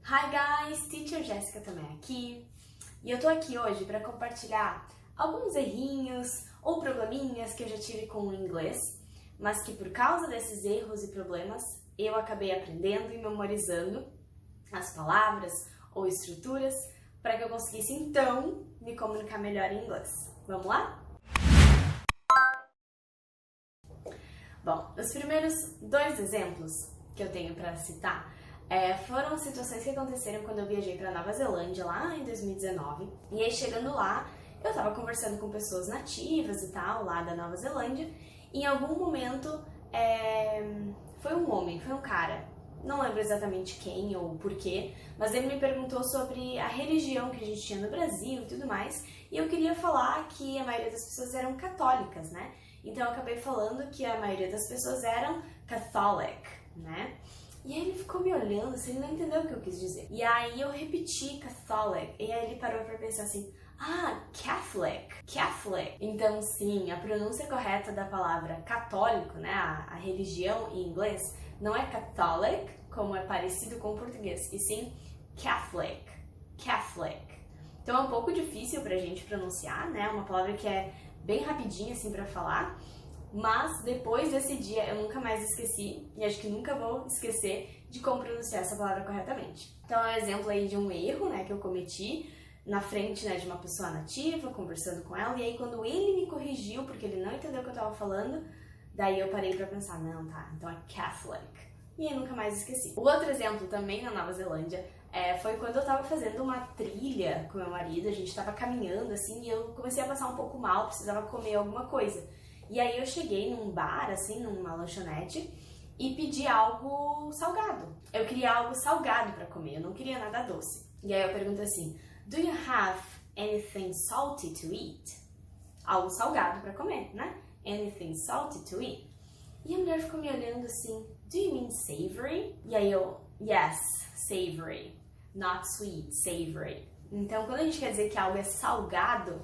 Hi guys, Teacher Jéssica também aqui. E eu tô aqui hoje para compartilhar alguns errinhos ou probleminhas que eu já tive com o inglês, mas que por causa desses erros e problemas eu acabei aprendendo e memorizando as palavras ou estruturas para que eu conseguisse então me comunicar melhor em inglês. Vamos lá? Bom, os primeiros dois exemplos que eu tenho para citar foram situações que aconteceram quando eu viajei para Nova Zelândia lá em 2019. E aí chegando lá, eu estava conversando com pessoas nativas e tal, lá da Nova Zelândia. E em algum momento foi um homem, foi um cara, não lembro exatamente quem ou porquê, mas ele me perguntou sobre a religião que a gente tinha no Brasil e tudo mais. E eu queria falar que a maioria das pessoas eram católicas, né? Então eu acabei falando que a maioria das pessoas eram Catholic, né? E aí ele ficou me olhando, assim, ele não entendeu o que eu quis dizer. E aí eu repeti Catholic, e aí ele parou pra pensar assim, Catholic, Catholic. Então sim, a pronúncia correta da palavra católico, né, a religião em inglês, não é Catholic, como é parecido com o português, e sim Catholic, Catholic. Então é um pouco difícil pra gente pronunciar, né, uma palavra que é bem rapidinha assim pra falar, mas depois desse dia eu nunca mais esqueci, e acho que nunca vou esquecer de como pronunciar essa palavra corretamente. Então é um exemplo aí de um erro, né, que eu cometi na frente, né, de uma pessoa nativa, conversando com ela, e aí quando ele me corrigiu, porque ele não entendeu o que eu tava falando, daí eu parei pra pensar, não, tá, então é Catholic. E eu nunca mais esqueci. O outro exemplo também na Nova Zelândia foi quando eu tava fazendo uma trilha com meu marido, a gente tava caminhando assim, e eu comecei a passar um pouco mal, precisava comer alguma coisa. E aí eu cheguei num bar, assim, numa lanchonete, e pedi algo salgado. Eu queria algo salgado pra comer, eu não queria nada doce. E aí eu pergunto assim, do you have anything salty to eat? Algo salgado pra comer, né? Anything salty to eat? E a mulher ficou me olhando assim, do you mean savory? E aí eu, yes, savory. Not sweet, savory. Então, quando a gente quer dizer que algo é salgado,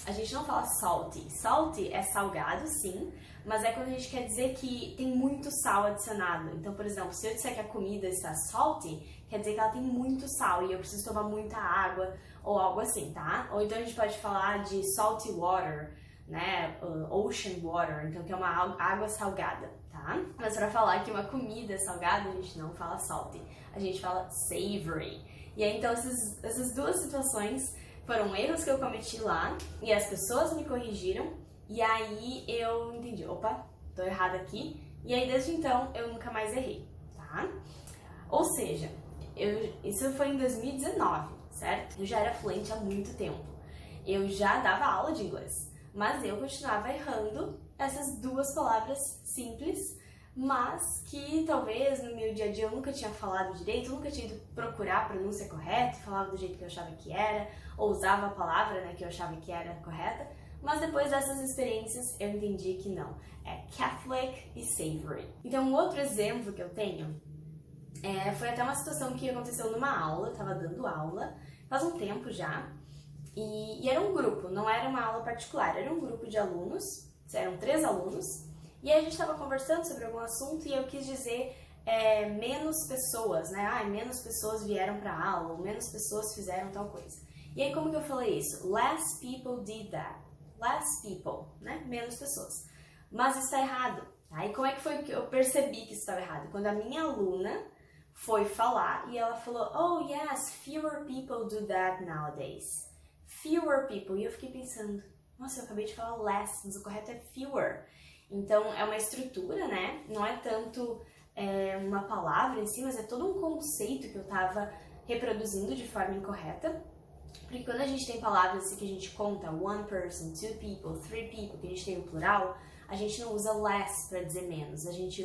a gente não fala salty. Salty é salgado, sim, mas é quando a gente quer dizer que tem muito sal adicionado. Então, por exemplo, se eu disser que a comida está salty, quer dizer que ela tem muito sal e eu preciso tomar muita água ou algo assim, tá? Ou então a gente pode falar de salty water, né? Ocean water, então que é uma água salgada, tá? Mas pra falar que uma comida é salgada, a gente não fala salty, a gente fala savory. E aí, então, essas duas situações foram erros que eu cometi lá, e as pessoas me corrigiram, e aí eu entendi, opa, tô errada aqui, e aí desde então eu nunca mais errei, tá? Ou seja, isso foi em 2019, certo? Eu já era fluente há muito tempo, eu já dava aula de inglês, mas eu continuava errando essas duas palavras simples, mas que talvez no meu dia a dia eu nunca tinha falado direito, eu nunca tinha ido procurar a pronúncia correta, falava do jeito que eu achava que era, ou usava a palavra, né, que eu achava que era correta, mas depois dessas experiências eu entendi que não, é Catholic e Savory. Então um outro exemplo que eu tenho foi até uma situação que aconteceu numa aula, eu tava dando aula, faz um tempo já, e era um grupo, não era uma aula particular, era um grupo de alunos, eram 3 alunos, e aí a gente estava conversando sobre algum assunto e eu quis dizer menos pessoas, né? Menos pessoas vieram para a aula, ou menos pessoas fizeram tal coisa. E aí como que eu falei isso? Less people did that. Less people, né? Menos pessoas. Mas isso está errado. Tá? E como é que foi que eu percebi que isso estava errado? Quando a minha aluna foi falar e ela falou, oh yes, fewer people do that nowadays. Fewer people. E eu fiquei pensando, nossa, eu acabei de falar less, mas o correto é fewer. Então, é uma estrutura, né? Não é tanto uma palavra em si, mas é todo um conceito que eu tava reproduzindo de forma incorreta. Porque quando a gente tem palavras assim que a gente conta one person, two people, three people, que a gente tem o plural, a gente não usa less para dizer menos, a gente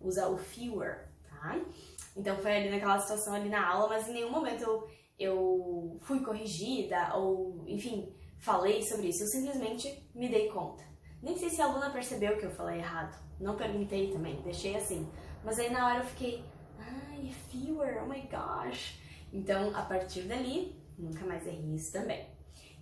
usa o fewer, tá? Então, foi ali naquela situação ali na aula, mas em nenhum momento eu fui corrigida ou, enfim, falei sobre isso. Eu simplesmente me dei conta. Nem sei se a aluna percebeu que eu falei errado. Não perguntei também, deixei assim. Mas aí na hora eu fiquei, fewer, oh my gosh. Então, a partir dali, nunca mais errei isso também.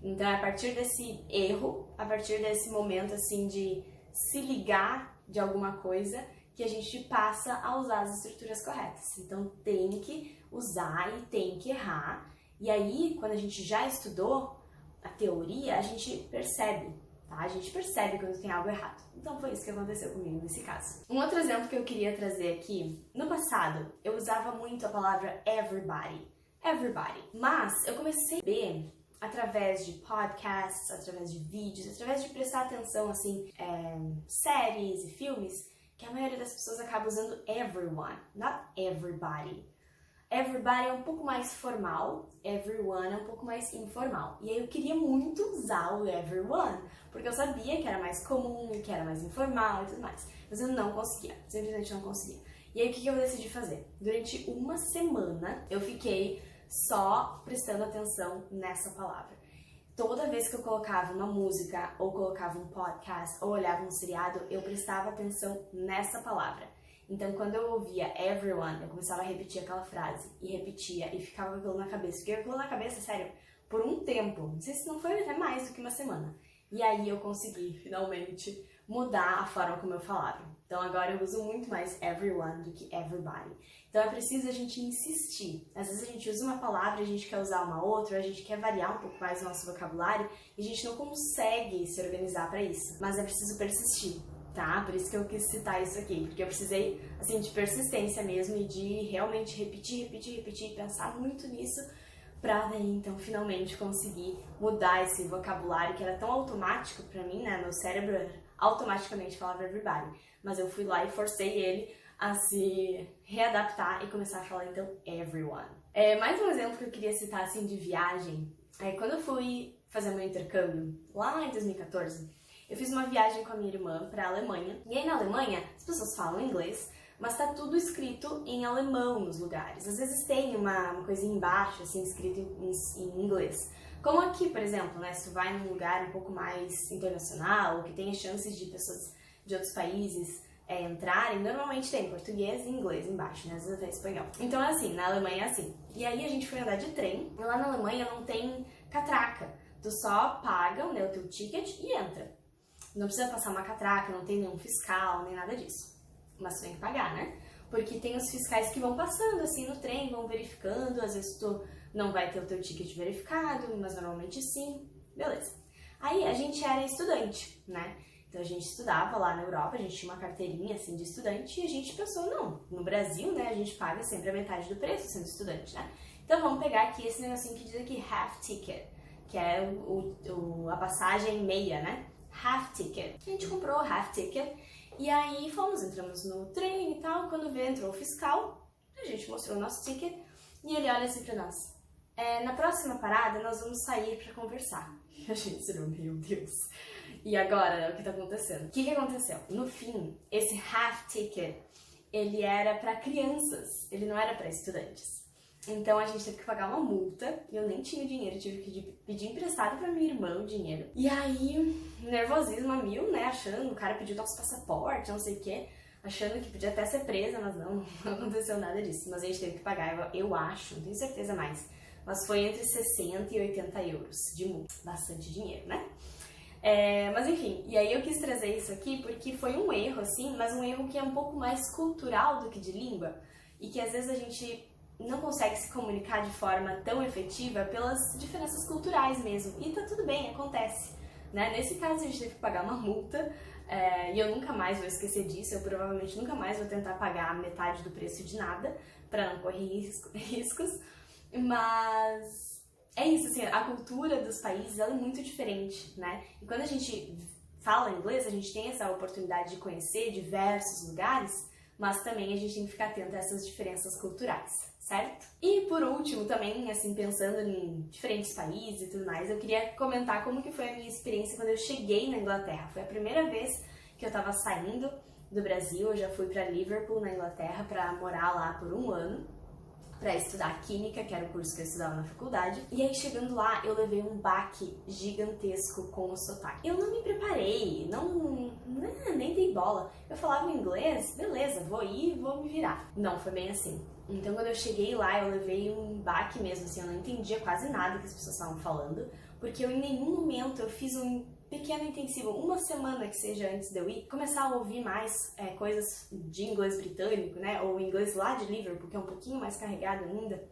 Então, a partir desse erro, a partir desse momento assim de se ligar de alguma coisa, que a gente passa a usar as estruturas corretas. Então, tem que usar e tem que errar. E aí, quando a gente já estudou a teoria, a gente percebe, tá? A gente percebe quando tem algo errado. Então foi isso que aconteceu comigo nesse caso. Um outro exemplo que eu queria trazer aqui, no passado, eu usava muito a palavra everybody. Everybody. Mas eu comecei a ver através de podcasts, através de vídeos, através de prestar atenção, assim, séries e filmes, que a maioria das pessoas acaba usando everyone, not everybody. Everybody é um pouco mais formal, everyone é um pouco mais informal. E aí eu queria muito usar o everyone, porque eu sabia que era mais comum, que era mais informal e tudo mais. Mas eu não conseguia, simplesmente não conseguia. E aí o que eu decidi fazer? Durante uma semana eu fiquei só prestando atenção nessa palavra. Toda vez que eu colocava uma música, ou colocava um podcast, ou olhava um seriado, eu prestava atenção nessa palavra. Então, quando eu ouvia everyone, eu começava a repetir aquela frase, e repetia, e ficava com aquilo na cabeça. Fiquei com aquilo na cabeça, sério, por um tempo. Não sei se não foi até mais do que uma semana. E aí eu consegui, finalmente, mudar a forma como eu falava. Então, agora eu uso muito mais everyone do que everybody. Então, é preciso a gente insistir. Às vezes a gente usa uma palavra, a gente quer usar uma outra, a gente quer variar um pouco mais o nosso vocabulário, e a gente não consegue se organizar para isso. Mas é preciso persistir. Tá? Por isso que eu quis citar isso aqui, porque eu precisei, assim, de persistência mesmo e de realmente repetir, pensar muito nisso pra daí, então, finalmente conseguir mudar esse vocabulário que era tão automático pra mim, né? Meu cérebro automaticamente falava everybody, mas eu fui lá e forcei ele a se readaptar e começar a falar, então, everyone. Mais um exemplo que eu queria citar, assim, de viagem, quando eu fui fazer meu intercâmbio, lá em 2014, eu fiz uma viagem com a minha irmã para a Alemanha. E aí na Alemanha as pessoas falam inglês, mas tá tudo escrito em alemão nos lugares. Às vezes tem uma coisinha embaixo, assim, escrito em inglês. Como aqui, por exemplo, né? Se tu vai num lugar um pouco mais internacional, ou que tenha chances de pessoas de outros países entrarem, normalmente tem português e inglês embaixo, né? Às vezes até espanhol. Então é assim, na Alemanha é assim. E aí a gente foi andar de trem, e lá na Alemanha não tem catraca. Tu só paga, né, o teu ticket e entra. Não precisa passar uma catraca, não tem nenhum fiscal, nem nada disso. Mas tu tem que pagar, né? Porque tem os fiscais que vão passando assim no trem, vão verificando, às vezes tu não vai ter o teu ticket verificado, mas normalmente sim. Beleza. Aí a gente era estudante, né? Então a gente estudava lá na Europa, a gente tinha uma carteirinha assim de estudante e a gente pensou, não, no Brasil, né, a gente paga sempre a metade do preço sendo estudante, né? Então vamos pegar aqui esse negocinho que diz aqui half ticket, que é a passagem meia, né? Half ticket. A gente comprou o half ticket e aí entramos no trem e tal. Quando entrou o fiscal, a gente mostrou o nosso ticket e ele olha assim pra nós. Na próxima parada nós vamos sair pra conversar. E a gente se deu, meu Deus. E agora, o que tá acontecendo? O que aconteceu? No fim, esse half ticket, ele era pra crianças, ele não era pra estudantes. Então a gente teve que pagar uma multa, e eu nem tinha dinheiro, tive que pedir emprestado pra minha irmã o dinheiro. E aí, nervosismo a mil, né, achando, o cara pediu nosso passaporte, não sei o quê, achando que podia até ser presa, mas não aconteceu nada disso. Mas a gente teve que pagar, eu acho, não tenho certeza mais, mas foi entre 60 e 80 euros de multa, bastante dinheiro, né? Mas enfim, e aí eu quis trazer isso aqui porque foi um erro, assim, mas um erro que é um pouco mais cultural do que de língua, e que às vezes a gente não consegue se comunicar de forma tão efetiva pelas diferenças culturais mesmo. E tá tudo bem, acontece, né? Nesse caso a gente teve que pagar uma multa, e eu nunca mais vou esquecer disso, eu provavelmente nunca mais vou tentar pagar metade do preço de nada, pra não correr riscos, mas é isso, assim, a cultura dos países ela é muito diferente, né? E quando a gente fala inglês, a gente tem essa oportunidade de conhecer diversos lugares, mas também a gente tem que ficar atento a essas diferenças culturais, certo? E por último, também, assim, pensando em diferentes países e tudo mais, eu queria comentar como que foi a minha experiência quando eu cheguei na Inglaterra. Foi a primeira vez que eu tava saindo do Brasil, eu já fui pra Liverpool, na Inglaterra, pra morar lá por um ano, pra estudar Química, que era o curso que eu estudava na faculdade. E aí, chegando lá, eu levei um baque gigantesco com o sotaque. Eu não me preparei, nem dei bola. Eu falava inglês, beleza, vou ir, vou me virar. Não, foi bem assim. Então, quando eu cheguei lá, eu levei um baque mesmo, assim, eu não entendia quase nada que as pessoas estavam falando, porque eu em nenhum momento eu fiz pequeno intensivo, uma semana que seja antes de eu ir, começar a ouvir mais coisas de inglês britânico, né? Ou inglês lá de Liverpool, que é um pouquinho mais carregado ainda.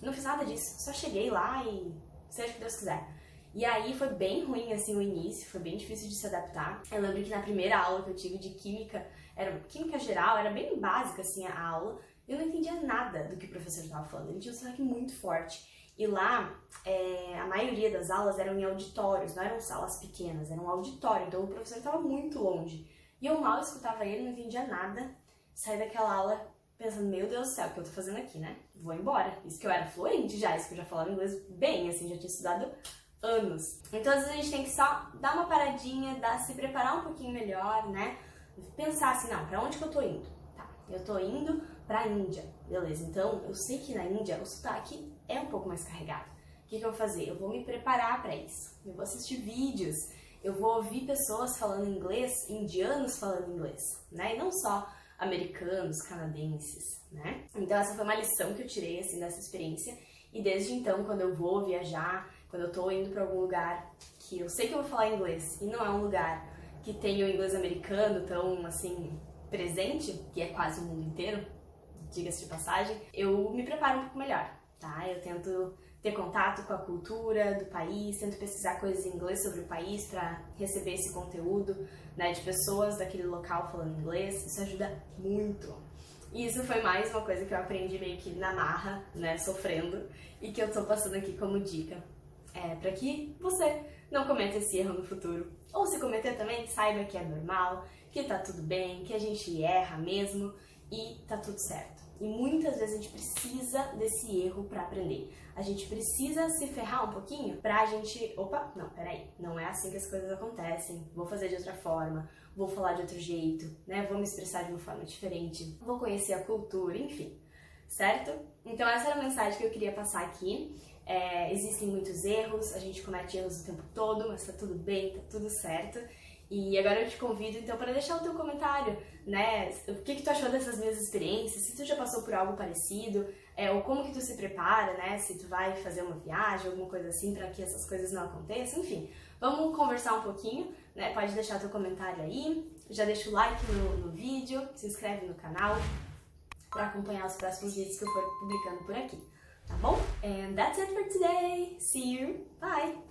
Não fiz nada disso, só cheguei lá e seja o que Deus quiser. E aí foi bem ruim, assim, o início, foi bem difícil de se adaptar. Eu lembro que na primeira aula que eu tive de química, era química geral, era bem básica, assim, a aula. Eu não entendia nada do que o professor estava falando, ele tinha um sotaque muito forte. E lá, a maioria das aulas eram em auditórios, não eram salas pequenas, era um auditório, então o professor estava muito longe. E eu mal escutava ele, não entendia nada, saí daquela aula pensando, meu Deus do céu, o que eu tô fazendo aqui, né? Vou embora. Isso que eu era fluente já, isso que eu já falava inglês bem, assim, já tinha estudado anos. Então, às vezes a gente tem que só dar uma paradinha, se preparar um pouquinho melhor, né? Pensar assim, não, pra onde que eu tô indo? Tá, eu tô indo pra Índia, beleza. Então, eu sei que na Índia o sotaque é um pouco mais carregado. O que eu vou fazer? Eu vou me preparar pra isso. Eu vou assistir vídeos, eu vou ouvir pessoas falando inglês, indianos falando inglês, né? E não só americanos, canadenses, né? Então, essa foi uma lição que eu tirei, assim, dessa experiência. E desde então, quando eu vou viajar, quando eu tô indo pra algum lugar que eu sei que eu vou falar inglês e não é um lugar que tem o inglês americano tão, assim, presente, que é quase o mundo inteiro, diga-se de passagem, eu me preparo um pouco melhor, tá? Eu tento ter contato com a cultura do país, tento pesquisar coisas em inglês sobre o país pra receber esse conteúdo, né, de pessoas daquele local falando inglês. Isso ajuda muito. E isso foi mais uma coisa que eu aprendi meio que na marra, né, sofrendo, e que eu tô passando aqui como dica. Pra que você não cometa esse erro no futuro. Ou se cometer também, saiba que é normal, que tá tudo bem, que a gente erra mesmo e tá tudo certo. E muitas vezes a gente precisa desse erro pra aprender. A gente precisa se ferrar um pouquinho pra gente... Opa, não, peraí. Não é assim que as coisas acontecem. Vou fazer de outra forma, vou falar de outro jeito, né? Vou me expressar de uma forma diferente, vou conhecer a cultura, enfim. Certo? Então essa era a mensagem que eu queria passar aqui. Existem muitos erros, a gente comete erros o tempo todo, mas tá tudo bem, tá tudo certo. E agora eu te convido, então, para deixar o teu comentário, né? O que tu achou dessas minhas experiências, se tu já passou por algo parecido, ou como que tu se prepara, né? Se tu vai fazer uma viagem, alguma coisa assim, para que essas coisas não aconteçam, enfim. Vamos conversar um pouquinho, né? Pode deixar teu comentário aí, já deixa o like no vídeo, se inscreve no canal para acompanhar os próximos vídeos que eu for publicando por aqui. Tá bom? And that's it for today. See you. Bye!